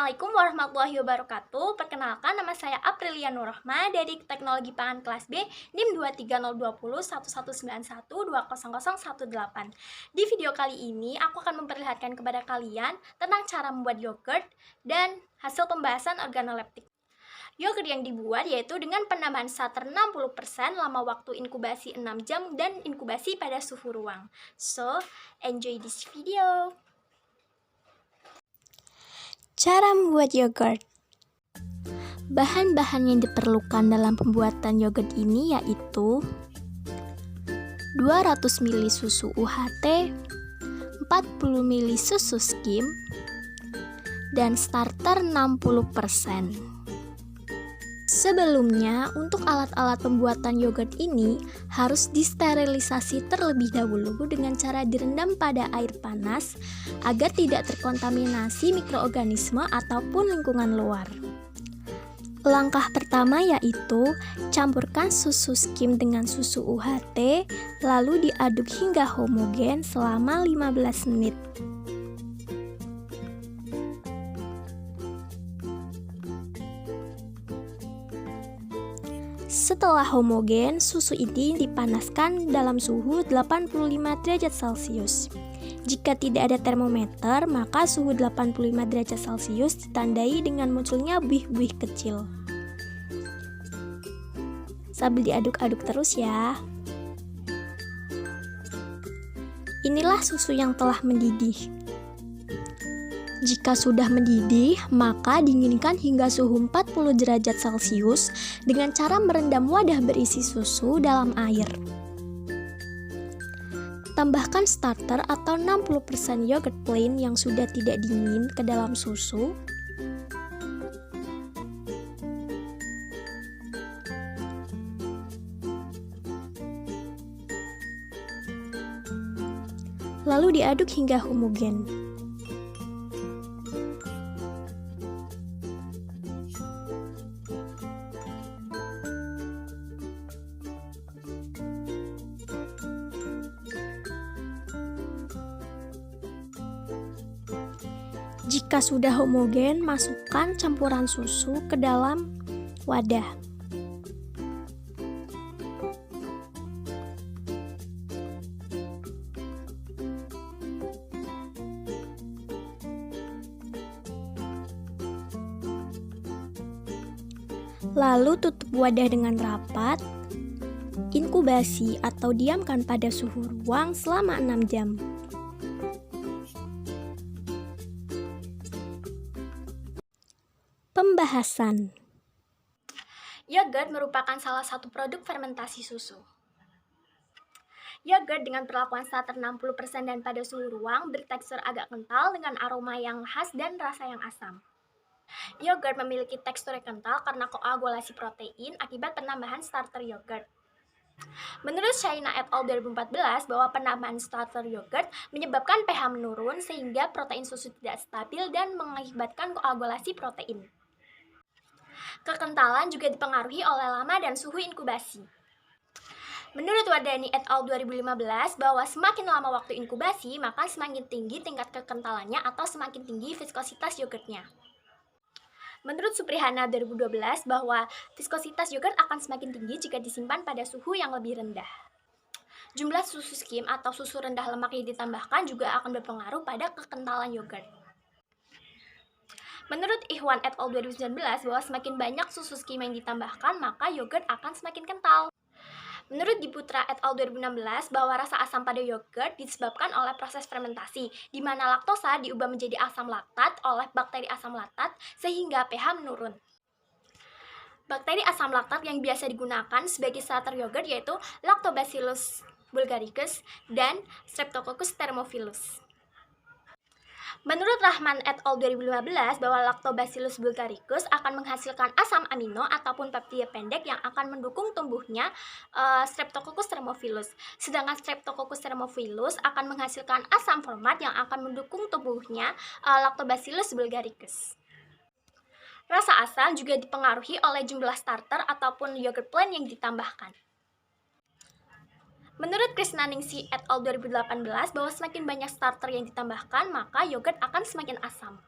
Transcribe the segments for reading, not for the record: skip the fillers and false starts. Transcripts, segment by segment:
Assalamualaikum warahmatullahi wabarakatuh. Perkenalkan, nama saya Aprilia Nurrohma dari Teknologi Pangan Kelas B NIM 230201191200018. Di video kali ini, aku akan memperlihatkan kepada kalian tentang cara membuat yogurt dan hasil pembahasan organoleptik. Yogurt yang dibuat yaitu dengan penambahan starter 60%, lama waktu inkubasi 6 jam, dan inkubasi pada suhu ruang. So, enjoy this video. Cara membuat yogurt. Bahan-bahan yang diperlukan dalam pembuatan yogurt ini yaitu 200 ml susu UHT, 40 ml susu skim, dan starter 60%. Sebelumnya, untuk alat-alat pembuatan yogurt ini harus disterilisasi terlebih dahulu dengan cara direndam pada air panas agar tidak terkontaminasi mikroorganisme ataupun lingkungan luar. Langkah pertama yaitu campurkan susu skim dengan susu UHT, lalu diaduk hingga homogen selama 15 menit. Setelah homogen, susu ini dipanaskan dalam suhu 85 derajat Celcius. Jika tidak ada termometer, maka suhu 85 derajat Celcius ditandai dengan munculnya buih-buih kecil. Sambil diaduk-aduk terus ya. Inilah susu yang telah mendidih. Jika sudah mendidih, maka dinginkan hingga suhu 40 derajat Celcius dengan cara merendam wadah berisi susu dalam air. Tambahkan starter atau 60% yogurt plain yang sudah tidak dingin ke dalam susu. Lalu diaduk hingga homogen. Jika sudah homogen, masukkan campuran susu ke dalam wadah. Lalu tutup wadah dengan rapat. Inkubasi atau diamkan pada suhu ruang selama 6 jam. Pembahasan. Yogurt merupakan salah satu produk fermentasi susu. Yogurt dengan perlakuan starter 60% dan pada suhu ruang bertekstur agak kental dengan aroma yang khas dan rasa yang asam. Yogurt memiliki tekstur yang kental karena koagulasi protein akibat penambahan starter yogurt. Menurut China et al. 2014 bahwa penambahan starter yogurt menyebabkan pH menurun sehingga protein susu tidak stabil dan mengakibatkan koagulasi protein. Kekentalan juga dipengaruhi oleh lama dan suhu inkubasi. Menurut Wardani et al. 2015 bahwa semakin lama waktu inkubasi, maka semakin tinggi tingkat kekentalannya atau semakin tinggi viskositas yogurtnya. Menurut Suprihana 2012 bahwa viskositas yogurt akan semakin tinggi jika disimpan pada suhu yang lebih rendah. Jumlah susu skim atau susu rendah lemak yang ditambahkan juga akan berpengaruh pada kekentalan yogurt. Menurut Ikhwan et al. 2019 bahwa semakin banyak susu skim yang ditambahkan, maka yogurt akan semakin kental. Menurut Diputra et al. 2016 bahwa rasa asam pada yogurt disebabkan oleh proses fermentasi, di mana laktosa diubah menjadi asam laktat oleh bakteri asam laktat sehingga pH menurun. Bakteri asam laktat yang biasa digunakan sebagai starter yogurt yaitu Lactobacillus bulgaricus dan Streptococcus thermophilus. Menurut Rahman et al. 2015 bahwa Lactobacillus bulgaricus akan menghasilkan asam amino ataupun peptida pendek yang akan mendukung tumbuhnya Streptococcus thermophilus. Sedangkan Streptococcus thermophilus akan menghasilkan asam format yang akan mendukung tumbuhnya Lactobacillus bulgaricus. Rasa asam juga dipengaruhi oleh jumlah starter ataupun yogurt plain yang ditambahkan. Menurut Krisnaningsi et al. 2018 bahwa semakin banyak starter yang ditambahkan, maka yogurt akan semakin asam.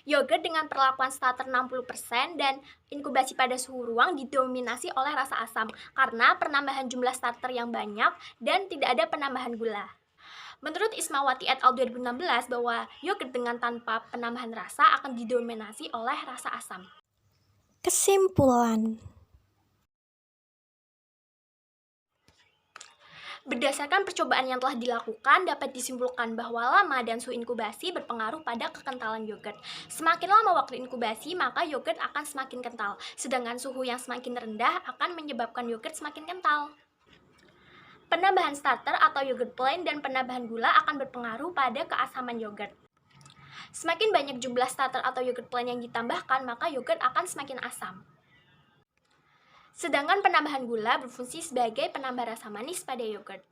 Yogurt dengan perlakuan starter 60% dan inkubasi pada suhu ruang didominasi oleh rasa asam karena penambahan jumlah starter yang banyak dan tidak ada penambahan gula. Menurut Ismawati et al. 2016 bahwa yogurt dengan tanpa penambahan rasa akan didominasi oleh rasa asam. Kesimpulan. Berdasarkan percobaan yang telah dilakukan, dapat disimpulkan bahwa lama dan suhu inkubasi berpengaruh pada kekentalan yogurt. Semakin lama waktu inkubasi, maka yogurt akan semakin kental, sedangkan suhu yang semakin rendah akan menyebabkan yogurt semakin kental. Penambahan starter atau yogurt plain dan penambahan gula akan berpengaruh pada keasaman yogurt. Semakin banyak jumlah starter atau yogurt plain yang ditambahkan, maka yogurt akan semakin asam. Sedangkan penambahan gula berfungsi sebagai penambah rasa manis pada yogurt.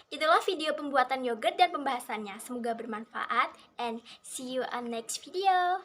Itulah video pembuatan yogurt dan pembahasannya. Semoga bermanfaat and see you on next video.